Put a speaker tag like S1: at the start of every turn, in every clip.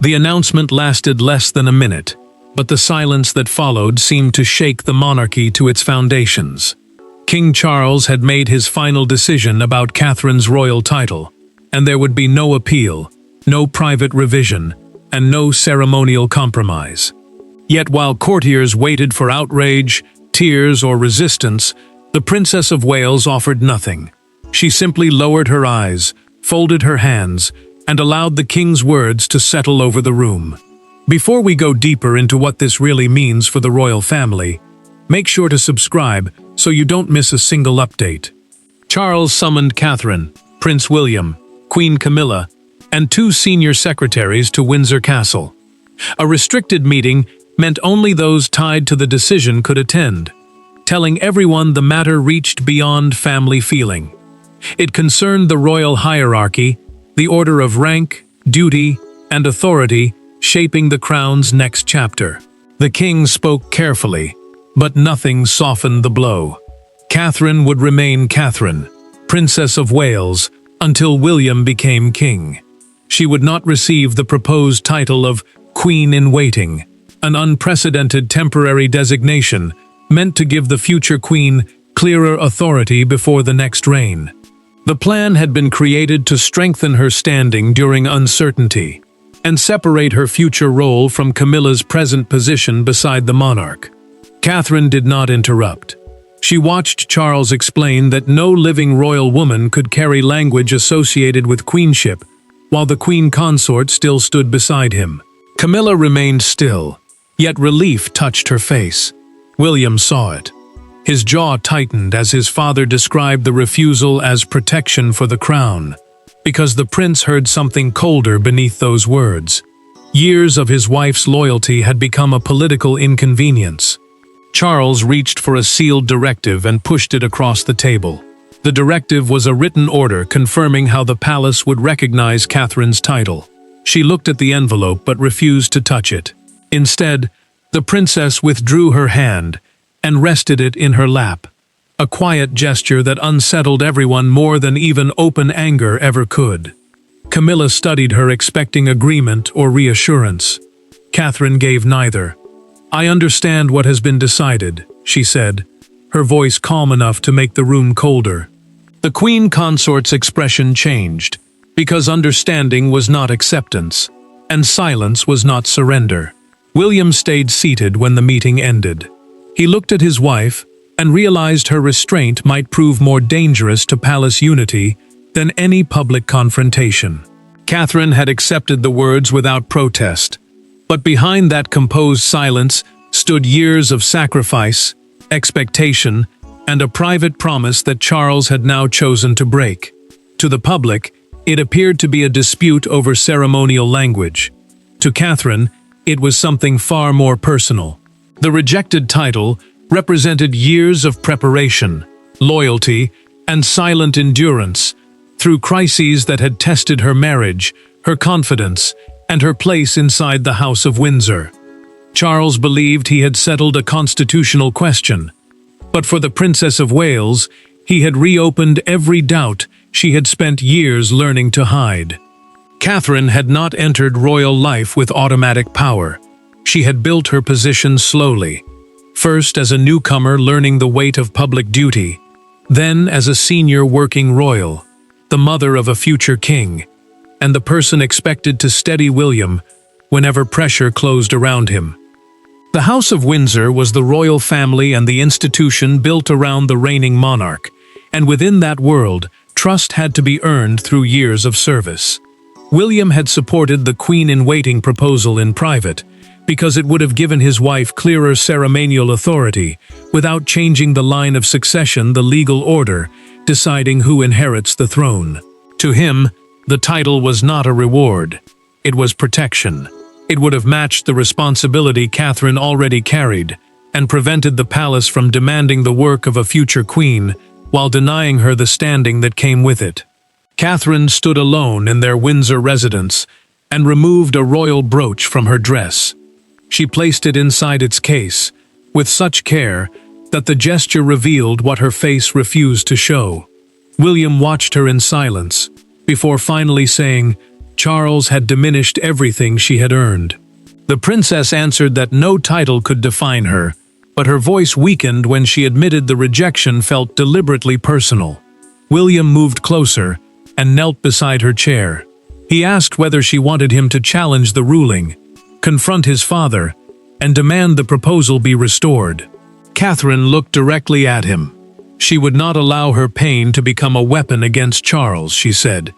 S1: The announcement lasted less than a minute, but the silence that followed seemed to shake the monarchy to its foundations. King Charles had made his final decision about Catherine's royal title, and there would be no appeal, no private revision, and no ceremonial compromise. Yet while courtiers waited for outrage, tears, or resistance, the Princess of Wales offered nothing. She simply lowered her eyes, folded her hands, and allowed the king's words to settle over the room. Before we go deeper into what this really means for the royal family, make sure to subscribe so you don't miss a single update. Charles summoned Catherine, Prince William, Queen Camilla, and 2 senior secretaries to Windsor Castle. A restricted meeting meant only those tied to the decision could attend, telling everyone the matter reached beyond family feeling. It concerned the royal hierarchy, the order of rank, duty, and authority shaping the crown's next chapter. The king spoke carefully, but nothing softened the blow. Catherine would remain Catherine, Princess of Wales, until William became king. She would not receive the proposed title of Queen in Waiting, an unprecedented temporary designation meant to give the future queen clearer authority before the next reign. The plan had been created to strengthen her standing during uncertainty and separate her future role from Camilla's present position beside the monarch. Catherine did not interrupt. She watched Charles explain that no living royal woman could carry language associated with queenship, while the queen consort still stood beside him. Camilla remained still, yet relief touched her face. William saw it. His jaw tightened as his father described the refusal as protection for the crown, because the prince heard something colder beneath those words. Years of his wife's loyalty had become a political inconvenience. Charles reached for a sealed directive and pushed it across the table. The directive was a written order confirming how the palace would recognize Catherine's title. She looked at the envelope but refused to touch it. Instead, the princess withdrew her hand and rested it in her lap, a quiet gesture that unsettled everyone more than even open anger ever could. Camilla studied her, expecting agreement or reassurance. Catherine gave neither. "I understand what has been decided," she said, her voice calm enough to make the room colder. The queen consort's expression changed, because understanding was not acceptance, and silence was not surrender. William stayed seated when the meeting ended. He looked at his wife and realized her restraint might prove more dangerous to palace unity than any public confrontation. Catherine had accepted the words without protest, but behind that composed silence stood years of sacrifice, expectation, and a private promise that Charles had now chosen to break. To the public, it appeared to be a dispute over ceremonial language. To Catherine, it was something far more personal. The rejected title represented years of preparation, loyalty, and silent endurance through crises that had tested her marriage, her confidence, and her place inside the House of Windsor. Charles believed he had settled a constitutional question, but for the Princess of Wales, he had reopened every doubt she had spent years learning to hide. Catherine had not entered royal life with automatic power. She had built her position slowly, first as a newcomer learning the weight of public duty, then as a senior working royal, the mother of a future king, and the person expected to steady William whenever pressure closed around him. The House of Windsor was the royal family and the institution built around the reigning monarch, and within that world, trust had to be earned through years of service. William had supported the Queen-in-Waiting proposal in private, because it would have given his wife clearer ceremonial authority, without changing the line of succession, the legal order, deciding who inherits the throne. To him, the title was not a reward. It was protection. It would have matched the responsibility Catherine already carried, and prevented the palace from demanding the work of a future queen, while denying her the standing that came with it. Catherine stood alone in their Windsor residence, and removed a royal brooch from her dress. She placed it inside its case, with such care that the gesture revealed what her face refused to show. William watched her in silence, before finally saying, Charles had diminished everything she had earned. The princess answered that no title could define her, but her voice weakened when she admitted the rejection felt deliberately personal. William moved closer and knelt beside her chair. He asked whether she wanted him to challenge the ruling, confront his father, and demand the proposal be restored. Catherine looked directly at him. She would not allow her pain to become a weapon against Charles, she said,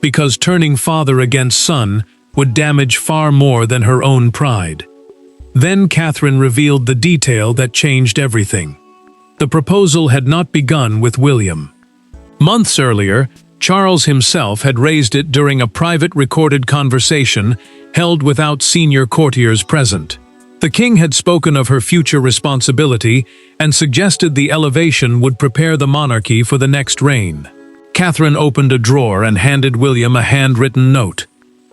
S1: because turning father against son would damage far more than her own pride. Then Catherine revealed the detail that changed everything. The proposal had not begun with William. Months earlier, Charles himself had raised it during a private recorded conversation held without senior courtiers present. The king had spoken of her future responsibility and suggested the elevation would prepare the monarchy for the next reign. Catherine opened a drawer and handed William a handwritten note.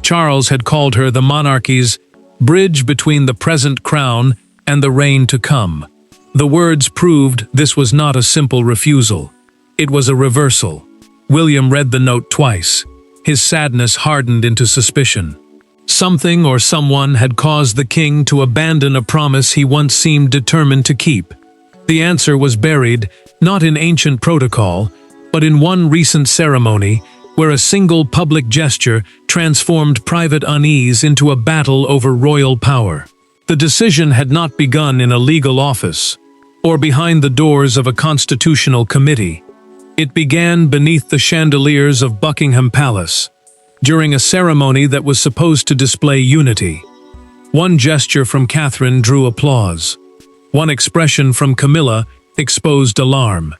S1: Charles had called her the monarchy's bridge between the present crown and the reign to come. The words proved this was not a simple refusal. It was a reversal. William read the note twice. His sadness hardened into suspicion. Something or someone had caused the king to abandon a promise he once seemed determined to keep. The answer was buried, not in ancient protocol, but in one recent ceremony where a single public gesture transformed private unease into a battle over royal power. The decision had not begun in a legal office or behind the doors of a constitutional committee. It began beneath the chandeliers of Buckingham Palace, during a ceremony that was supposed to display unity. One gesture from Catherine drew applause. One expression from Camilla exposed alarm.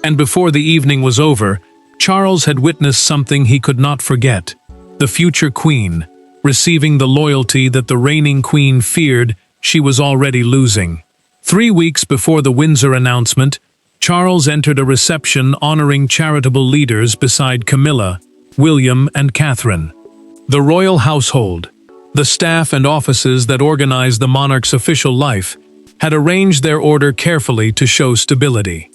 S1: And before the evening was over, Charles had witnessed something he could not forget. The future queen, receiving the loyalty that the reigning queen feared she was already losing. 3 weeks before the Windsor announcement, Charles entered a reception honoring charitable leaders beside Camilla, William, and Catherine. The royal household, the staff and offices that organized the monarch's official life, had arranged their order carefully to show stability.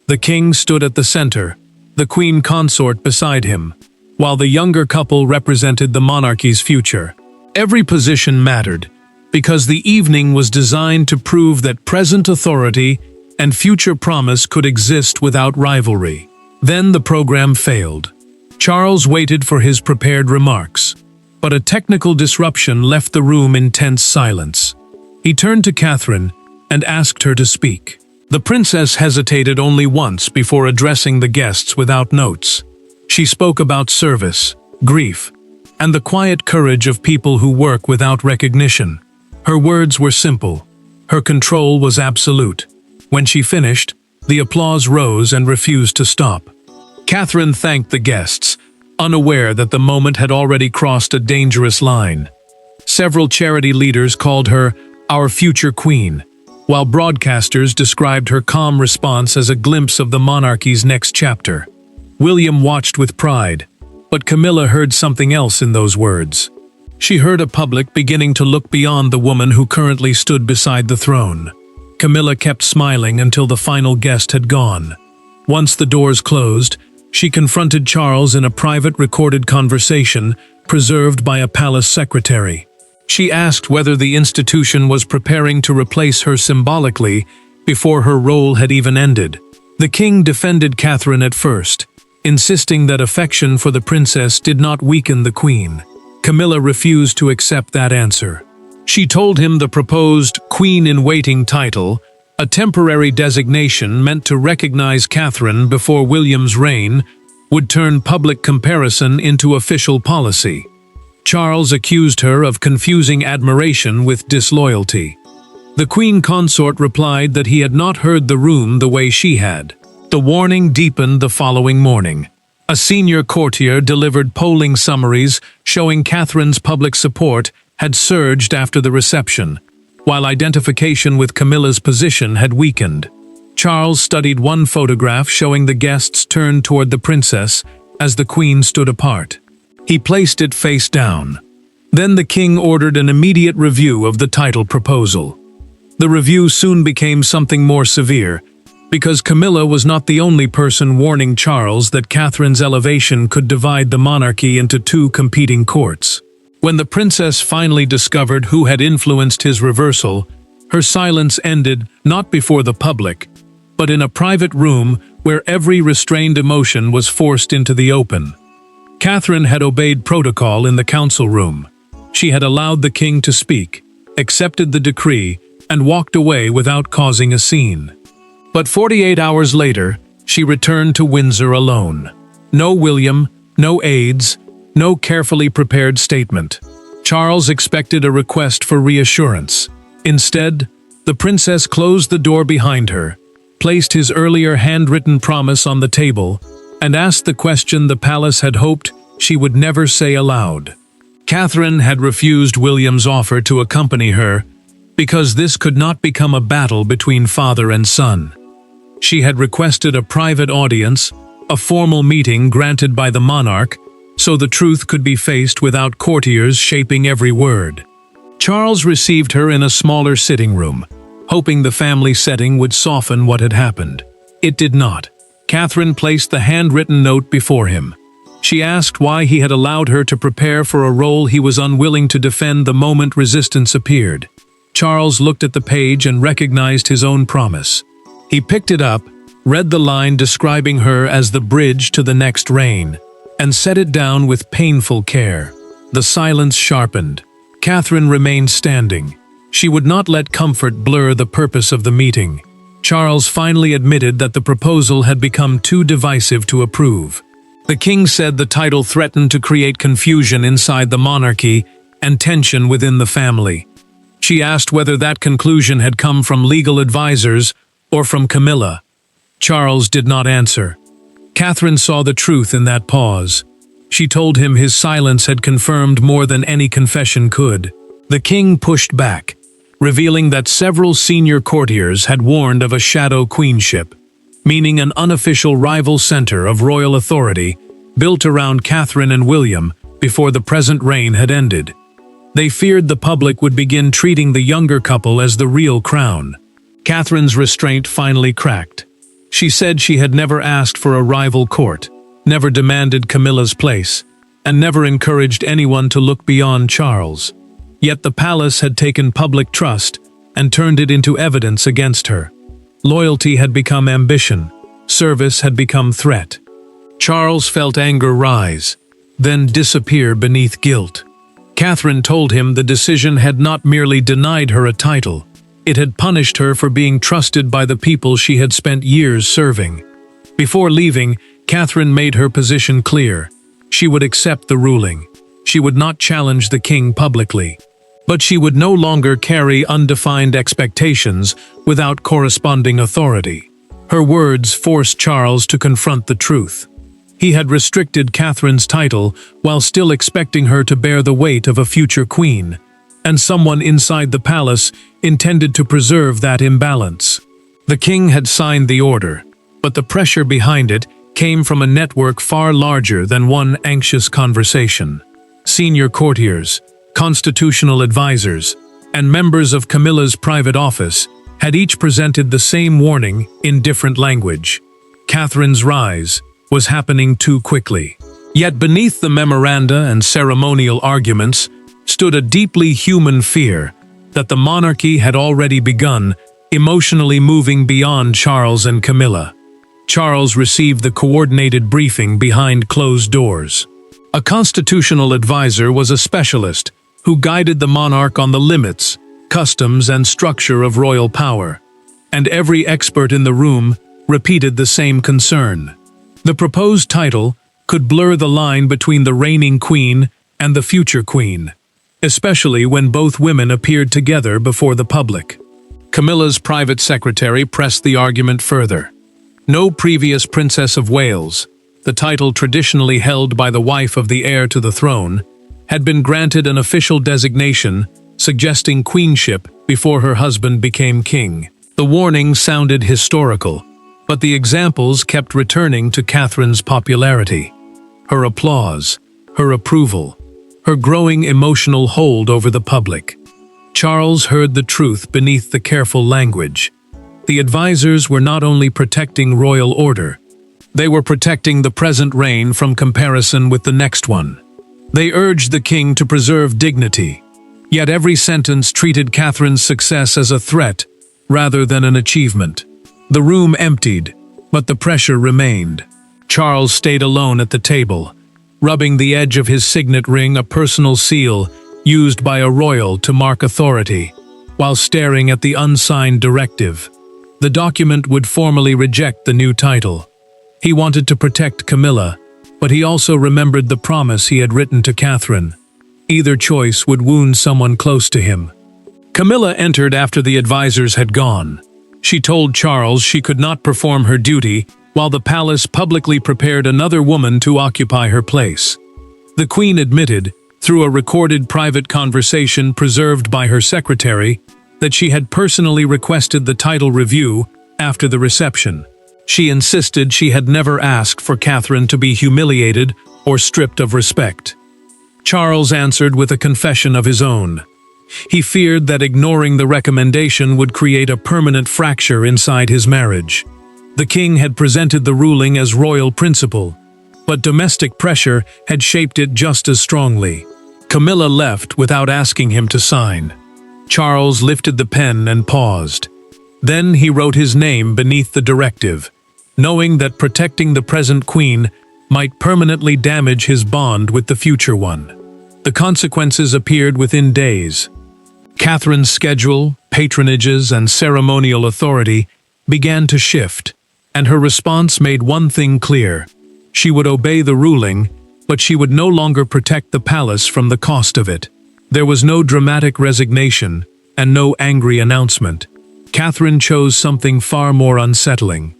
S1: The king stood at the center, the queen consort beside him, while the younger couple represented the monarchy's future. Every position mattered, because the evening was designed to prove that present authority and future promise could exist without rivalry. Then the program failed. Charles waited for his prepared remarks, but a technical disruption left the room in tense silence. He turned to Catherine and asked her to speak. The princess hesitated only once before addressing the guests without notes. She spoke about service, grief, and the quiet courage of people who work without recognition. Her words were simple. Her control was absolute. When she finished, the applause rose and refused to stop. Catherine thanked the guests, unaware that the moment had already crossed a dangerous line. Several charity leaders called her our future queen, while broadcasters described her calm response as a glimpse of the monarchy's next chapter. William watched with pride, but Camilla heard something else in those words. She heard a public beginning to look beyond the woman who currently stood beside the throne. Camilla kept smiling until the final guest had gone. Once the doors closed, she confronted Charles in a private recorded conversation preserved by a palace secretary. She asked whether the institution was preparing to replace her symbolically before her role had even ended. The king defended Catherine at first, insisting that affection for the princess did not weaken the queen. Camilla refused to accept that answer. She told him the proposed Queen-in-Waiting title, a temporary designation meant to recognize Catherine before William's reign, would turn public comparison into official policy. Charles accused her of confusing admiration with disloyalty. The queen consort replied that he had not heard the room the way she had. The warning deepened the following morning. A senior courtier delivered polling summaries showing Catherine's public support had surged after the reception, while identification with Camilla's position had weakened. Charles studied one photograph showing the guests turned toward the princess as the queen stood apart. He placed it face down. Then the king ordered an immediate review of the title proposal. The review soon became something more severe, because Camilla was not the only person warning Charles that Catherine's elevation could divide the monarchy into two competing courts. When the princess finally discovered who had influenced his reversal, her silence ended not before the public, but in a private room where every restrained emotion was forced into the open. Catherine had obeyed protocol in the council room. She had allowed the king to speak, accepted the decree, and walked away without causing a scene. But 48 hours later, she returned to Windsor alone. No William, no aides, no carefully prepared statement. Charles expected a request for reassurance. Instead, the princess closed the door behind her, placed his earlier handwritten promise on the table, and asked the question the palace had hoped she would never say aloud. Catherine had refused William's offer to accompany her because this could not become a battle between father and son. She had requested a private audience, a formal meeting granted by the monarch, so the truth could be faced without courtiers shaping every word. Charles received her in a smaller sitting room, hoping the family setting would soften what had happened. It did not. Catherine placed the handwritten note before him. She asked why he had allowed her to prepare for a role he was unwilling to defend the moment resistance appeared. Charles looked at the page and recognized his own promise. He picked it up, read the line describing her as the bridge to the next reign, and set it down with painful care. The silence sharpened. Catherine remained standing. She would not let comfort blur the purpose of the meeting. Charles finally admitted that the proposal had become too divisive to approve. The king said the title threatened to create confusion inside the monarchy and tension within the family. She asked whether that conclusion had come from legal advisors or from Camilla. Charles did not answer. Catherine saw the truth in that pause. She told him his silence had confirmed more than any confession could. The king pushed back, revealing that several senior courtiers had warned of a shadow queenship, meaning an unofficial rival center of royal authority built around Catherine and William before the present reign had ended. They feared the public would begin treating the younger couple as the real crown. Catherine's restraint finally cracked. She said she had never asked for a rival court, never demanded Camilla's place, and never encouraged anyone to look beyond Charles. Yet the palace had taken public trust and turned it into evidence against her. Loyalty had become ambition, service had become threat. Charles felt anger rise, then disappear beneath guilt. Catherine told him the decision had not merely denied her a title, it had punished her for being trusted by the people she had spent years serving. Before leaving, Catherine made her position clear. She would accept the ruling. She would not challenge the king publicly. But she would no longer carry undefined expectations without corresponding authority. Her words forced Charles to confront the truth. He had restricted Catherine's title while still expecting her to bear the weight of a future queen, and someone inside the palace intended to preserve that imbalance. The king had signed the order, but the pressure behind it came from a network far larger than one anxious conversation. Senior courtiers, constitutional advisors, and members of Camilla's private office had each presented the same warning in different language. Catherine's rise was happening too quickly. Yet beneath the memoranda and ceremonial arguments stood a deeply human fear that the monarchy had already begun emotionally moving beyond Charles and Camilla. Charles received the coordinated briefing behind closed doors. A constitutional advisor was a specialist who guided the monarch on the limits, customs, and structure of royal power, and every expert in the room repeated the same concern. The proposed title could blur the line between the reigning queen and the future queen, especially when both women appeared together before the public. Camilla's private secretary pressed the argument further. No previous Princess of Wales, the title traditionally held by the wife of the heir to the throne, had been granted an official designation suggesting queenship before her husband became king. The warning sounded historical, but the examples kept returning to Catherine's popularity. Her applause, her approval, her growing emotional hold over the public. Charles heard the truth beneath the careful language. The advisors were not only protecting royal order, they were protecting the present reign from comparison with the next one. They urged the king to preserve dignity, yet every sentence treated Catherine's success as a threat rather than an achievement. The room emptied, but the pressure remained. Charles stayed alone at the table, rubbing the edge of his signet ring, a personal seal used by a royal to mark authority, while staring at the unsigned directive. The document would formally reject the new title. He wanted to protect Camilla, but he also remembered the promise he had written to Catherine. Either choice would wound someone close to him. Camilla entered after the advisors had gone. She told Charles she could not perform her duty while the palace publicly prepared another woman to occupy her place. The Queen admitted, through a recorded private conversation preserved by her secretary, that she had personally requested the title review after the reception. She insisted she had never asked for Catherine to be humiliated or stripped of respect. Charles answered with a confession of his own. He feared that ignoring the recommendation would create a permanent fracture inside his marriage. The king had presented the ruling as royal principle, but domestic pressure had shaped it just as strongly. Camilla left without asking him to sign. Charles lifted the pen and paused. Then he wrote his name beneath the directive, knowing that protecting the present queen might permanently damage his bond with the future one. The consequences appeared within days. Catherine's schedule, patronages, and ceremonial authority began to shift, and her response made one thing clear. She would obey the ruling, but she would no longer protect the palace from the cost of it. There was no dramatic resignation and no angry announcement. Catherine chose something far more unsettling.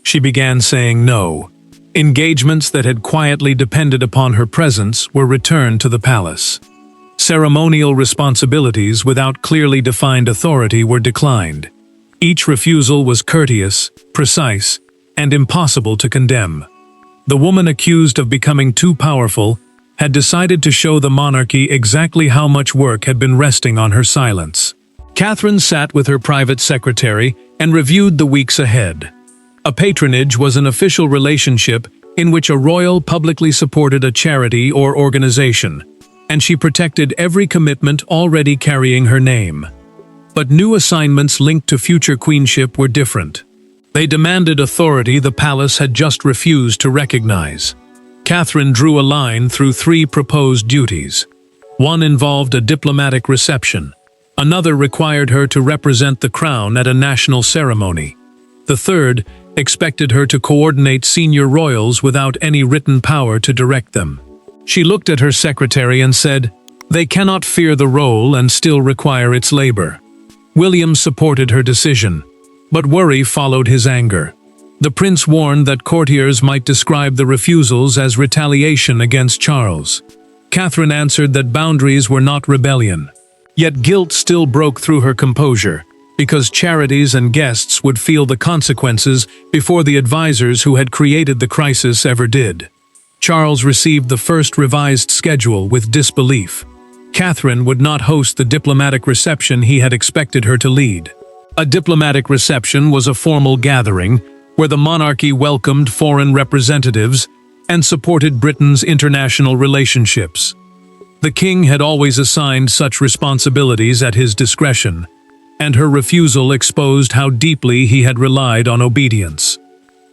S1: She began saying no. Engagements that had quietly depended upon her presence were returned to the palace. Ceremonial responsibilities without clearly defined authority were declined. Each refusal was courteous, precise, and impossible to condemn. The woman accused of becoming too powerful had decided to show the monarchy exactly how much work had been resting on her silence. Catherine sat with her private secretary and reviewed the weeks ahead. A patronage was an official relationship in which a royal publicly supported a charity or organization, and she protected every commitment already carrying her name. But new assignments linked to future queenship were different. They demanded authority the palace had just refused to recognize. Catherine drew a line through 3 proposed duties. One involved a diplomatic reception. Another required her to represent the crown at a national ceremony. The third expected her to coordinate senior royals without any written power to direct them. She looked at her secretary and said, "They cannot fear the role and still require its labor." William supported her decision, but worry followed his anger. The prince warned that courtiers might describe the refusals as retaliation against Charles. Catherine answered that boundaries were not rebellion. Yet guilt still broke through her composure, because charities and guests would feel the consequences before the advisors who had created the crisis ever did. Charles received the first revised schedule with disbelief. Catherine would not host the diplomatic reception he had expected her to lead. A diplomatic reception was a formal gathering where the monarchy welcomed foreign representatives and supported Britain's international relationships. The king had always assigned such responsibilities at his discretion, and her refusal exposed how deeply he had relied on obedience.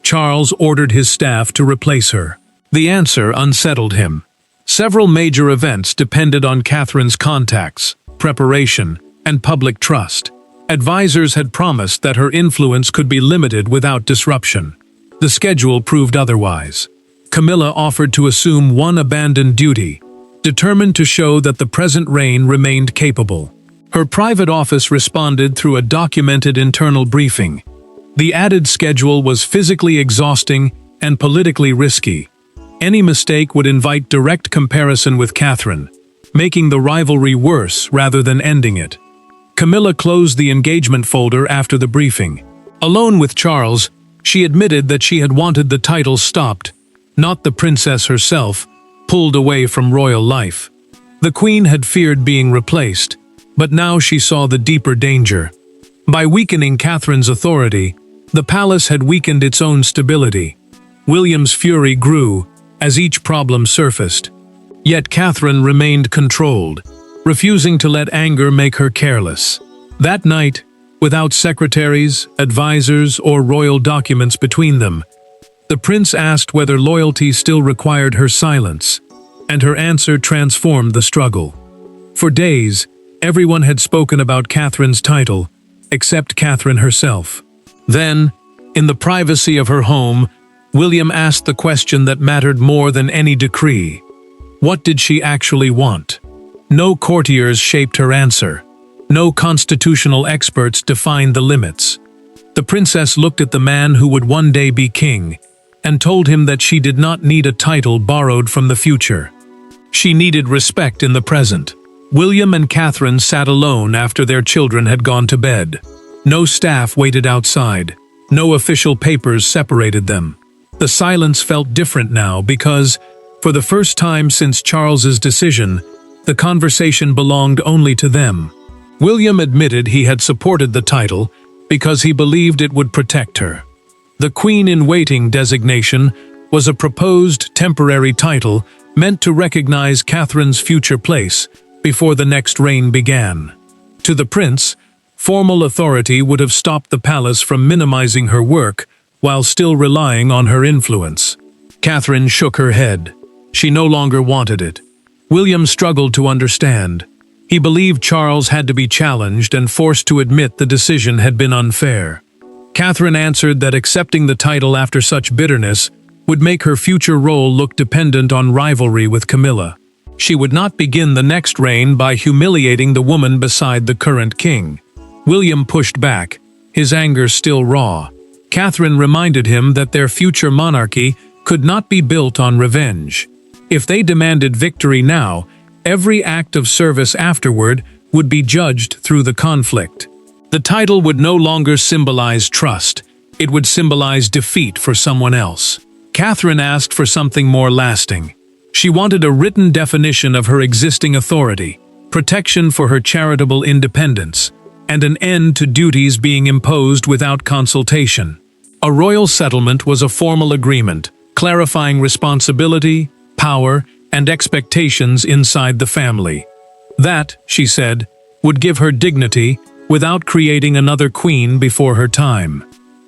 S1: Charles ordered his staff to replace her. The answer unsettled him. Several major events depended on Catherine's contacts, preparation, and public trust. Advisors had promised that her influence could be limited without disruption. The schedule proved otherwise. Camilla offered to assume one abandoned duty, determined to show that the present reign remained capable. Her private office responded through a documented internal briefing. The added schedule was physically exhausting and politically risky. Any mistake would invite direct comparison with Catherine, making the rivalry worse rather than ending it. Camilla closed the engagement folder after the briefing. Alone with Charles, she admitted that she had wanted the title stopped, not the princess herself, pulled away from royal life. The queen had feared being replaced, but now she saw the deeper danger. By weakening Catherine's authority, the palace had weakened its own stability. William's fury grew as each problem surfaced. Yet Catherine remained controlled, refusing to let anger make her careless. That night, without secretaries, advisors, or royal documents between them, the prince asked whether loyalty still required her silence, and her answer transformed the struggle. For days, everyone had spoken about Catherine's title, except Catherine herself. Then, in the privacy of her home, William asked the question that mattered more than any decree. What did she actually want? No courtiers shaped her answer. No constitutional experts defined the limits. The princess looked at the man who would one day be king, and told him that she did not need a title borrowed from the future. She needed respect in the present. William and Catherine sat alone after their children had gone to bed. No staff waited outside. No official papers separated them. The silence felt different now because, for the first time since Charles's decision, the conversation belonged only to them. William admitted he had supported the title because he believed it would protect her. The Queen-in-Waiting designation was a proposed temporary title meant to recognize Catherine's future place before the next reign began. To the prince, formal authority would have stopped the palace from minimizing her work while still relying on her influence. Catherine shook her head. She no longer wanted it. William struggled to understand. He believed Charles had to be challenged and forced to admit the decision had been unfair. Catherine answered that accepting the title after such bitterness would make her future role look dependent on rivalry with Camilla. She would not begin the next reign by humiliating the woman beside the current king. William pushed back, his anger still raw. Catherine reminded him that their future monarchy could not be built on revenge. If they demanded victory now, every act of service afterward would be judged through the conflict. The title would no longer symbolize trust, it would symbolize defeat for someone else. Catherine asked for something more lasting. She wanted a written definition of her existing authority, protection for her charitable independence, and an end to duties being imposed without consultation. A royal settlement was a formal agreement, clarifying responsibility, power, and expectations inside the family. That, she said, would give her dignity without creating another queen before her time.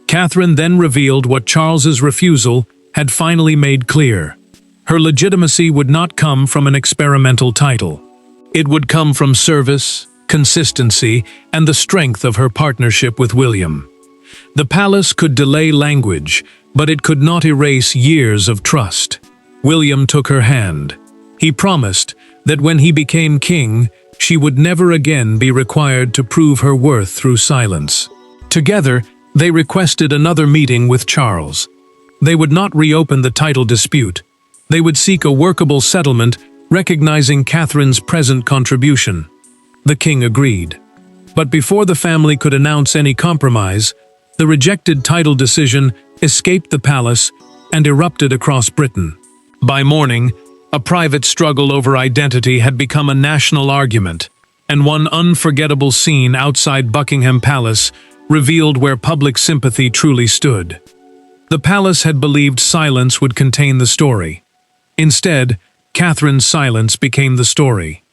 S1: Catherine then revealed what Charles's refusal had finally made clear. Her legitimacy would not come from an experimental title. It would come from service, consistency, and the strength of her partnership with William. The palace could delay language, but it could not erase years of trust. William took her hand. He promised that when he became king, she would never again be required to prove her worth through silence. Together, they requested another meeting with Charles. They would not reopen the title dispute. They would seek a workable settlement recognizing Catherine's present contribution. The king agreed. But before the family could announce any compromise, the rejected title decision escaped the palace and erupted across Britain. By morning, a private struggle over identity had become a national argument, and one unforgettable scene outside Buckingham Palace revealed where public sympathy truly stood. The palace had believed silence would contain the story. Instead, Catherine's silence became the story.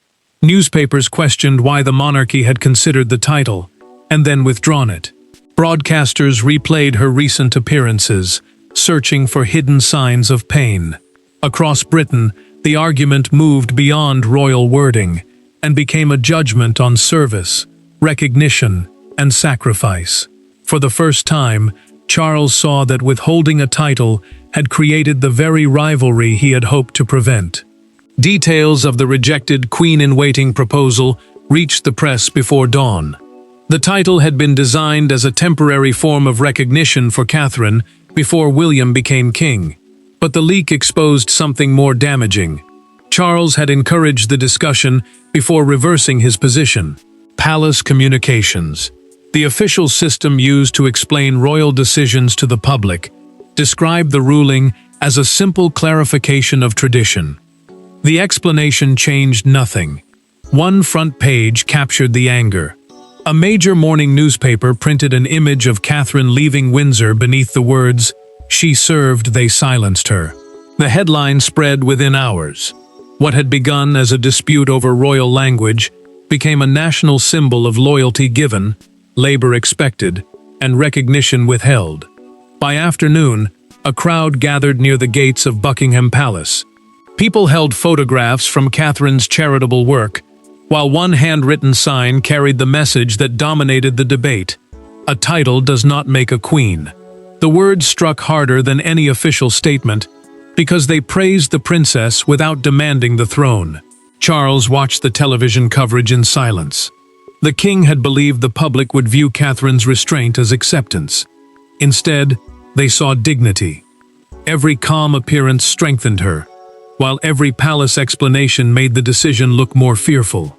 S1: Newspapers questioned why the monarchy had considered the title, and then withdrawn it. Broadcasters replayed her recent appearances, searching for hidden signs of pain. Across Britain, the argument moved beyond royal wording and became a judgment on service, recognition, and sacrifice. For the first time, Charles saw that withholding a title had created the very rivalry he had hoped to prevent. Details of the rejected Queen-in-Waiting proposal reached the press before dawn. The title had been designed as a temporary form of recognition for Catherine before William became king. But the leak exposed something more damaging. Charles had encouraged the discussion before reversing his position. Palace communications, the official system used to explain royal decisions to the public, described the ruling as a simple clarification of tradition. The explanation changed nothing. One front page captured the anger. A major morning newspaper printed an image of Catherine leaving Windsor beneath the words, "She served, they silenced her." The headline spread within hours. What had begun as a dispute over royal language became a national symbol of loyalty given, labor expected, and recognition withheld. By afternoon, a crowd gathered near the gates of Buckingham Palace. People held photographs from Catherine's charitable work, while one handwritten sign carried the message that dominated the debate: "A title does not make a queen." The words struck harder than any official statement, because they praised the princess without demanding the throne. Charles watched the television coverage in silence. The king had believed the public would view Catherine's restraint as acceptance. Instead, they saw dignity. Every calm appearance strengthened her, while every palace explanation made the decision look more fearful.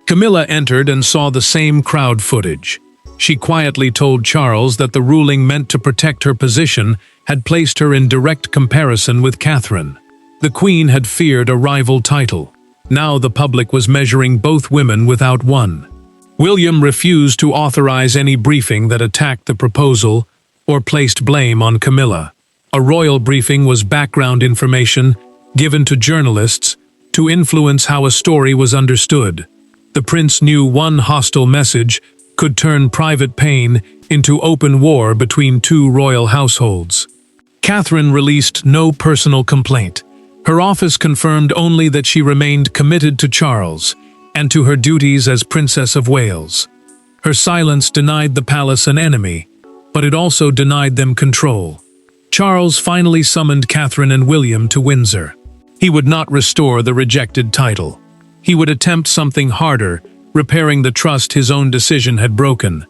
S1: Camilla entered and saw the same crowd footage. She quietly told Charles that the ruling meant to protect her position had placed her in direct comparison with Catherine. The Queen had feared a rival title. Now the public was measuring both women without one. William refused to authorize any briefing that attacked the proposal or placed blame on Camilla. A royal briefing was background information given to journalists to influence how a story was understood. The prince knew one hostile message could turn private pain into open war between two royal households. Catherine released no personal complaint. Her office confirmed only that she remained committed to Charles and to her duties as Princess of Wales. Her silence denied the palace an enemy, but it also denied them control. Charles finally summoned Catherine and William to Windsor. He would not restore the rejected title. He would attempt something harder, repairing the trust his own decision had broken.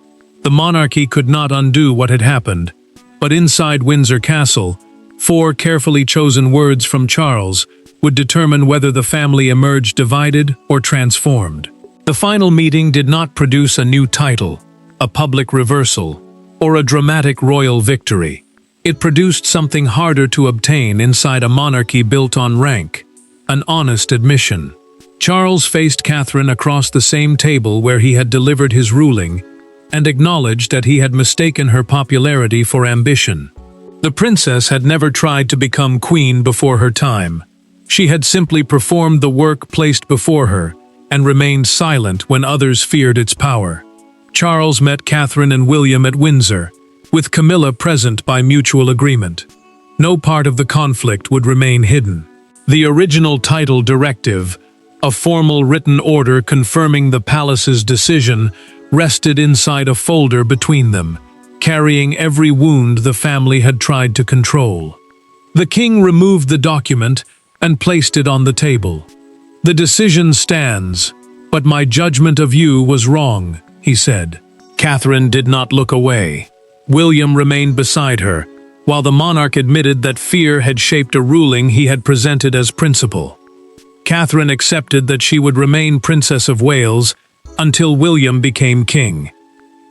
S1: The monarchy could not undo what had happened, but inside Windsor Castle, 4 carefully chosen words from Charles would determine whether the family emerged divided or transformed. The final meeting did not produce a new title, a public reversal, or a dramatic royal victory. It produced something harder to obtain inside a monarchy built on rank, an honest admission. Charles faced Catherine across the same table where he had delivered his ruling, and acknowledged that he had mistaken her popularity for ambition. The princess had never tried to become queen before her time. She had simply performed the work placed before her, and remained silent when others feared its power. Charles met Catherine and William at Windsor, with Camilla present by mutual agreement. No part of the conflict would remain hidden. The original title directive, a formal written order confirming the palace's decision, rested inside a folder between them, carrying every wound the family had tried to control. The king removed the document and placed it on the table. "The decision stands, but my judgment of you was wrong," he said. Catherine did not look away. William remained beside her, while the monarch admitted that fear had shaped a ruling he had presented as principle. Catherine accepted that she would remain Princess of Wales until William became king.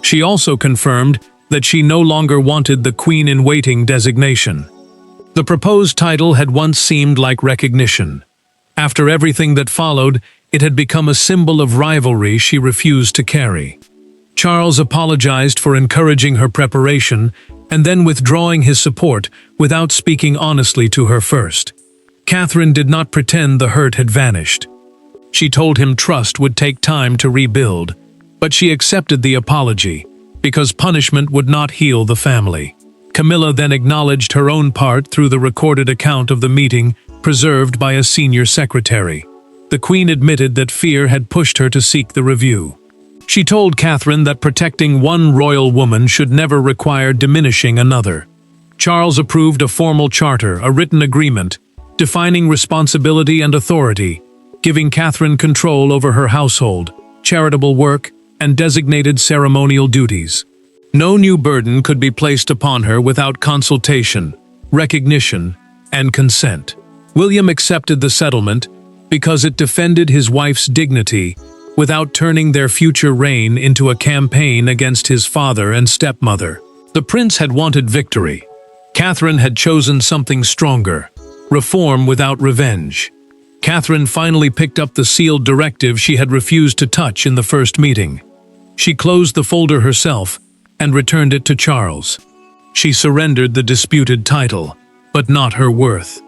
S1: She also confirmed that she no longer wanted the Queen-in-Waiting designation. The proposed title had once seemed like recognition. After everything that followed, it had become a symbol of rivalry she refused to carry. Charles apologized for encouraging her preparation and then withdrawing his support without speaking honestly to her first. Catherine did not pretend the hurt had vanished. She told him trust would take time to rebuild, but she accepted the apology, because punishment would not heal the family. Camilla then acknowledged her own part through the recorded account of the meeting preserved by a senior secretary. The Queen admitted that fear had pushed her to seek the review. She told Catherine that protecting one royal woman should never require diminishing another. Charles approved a formal charter, a written agreement, defining responsibility and authority, giving Catherine control over her household, charitable work, and designated ceremonial duties. No new burden could be placed upon her without consultation, recognition, and consent. William accepted the settlement because it defended his wife's dignity without turning their future reign into a campaign against his father and stepmother. The prince had wanted victory. Catherine had chosen something stronger, reform without revenge. Catherine finally picked up the sealed directive she had refused to touch in the first meeting. She closed the folder herself and returned it to Charles. She surrendered the disputed title, but not her worth.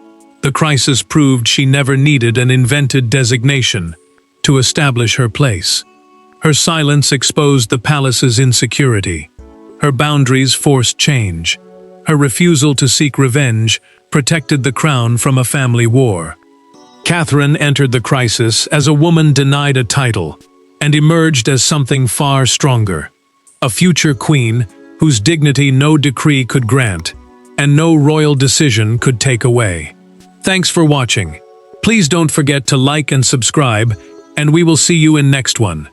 S1: The crisis proved she never needed an invented designation to establish her place. Her silence exposed the palace's insecurity. Her boundaries forced change. Her refusal to seek revenge protected the crown from a family war. Catherine entered the crisis as a woman denied a title and emerged as something far stronger, a future queen whose dignity no decree could grant and no royal decision could take away. Thanks for watching. Please don't forget to like and subscribe, and we will see you in next one.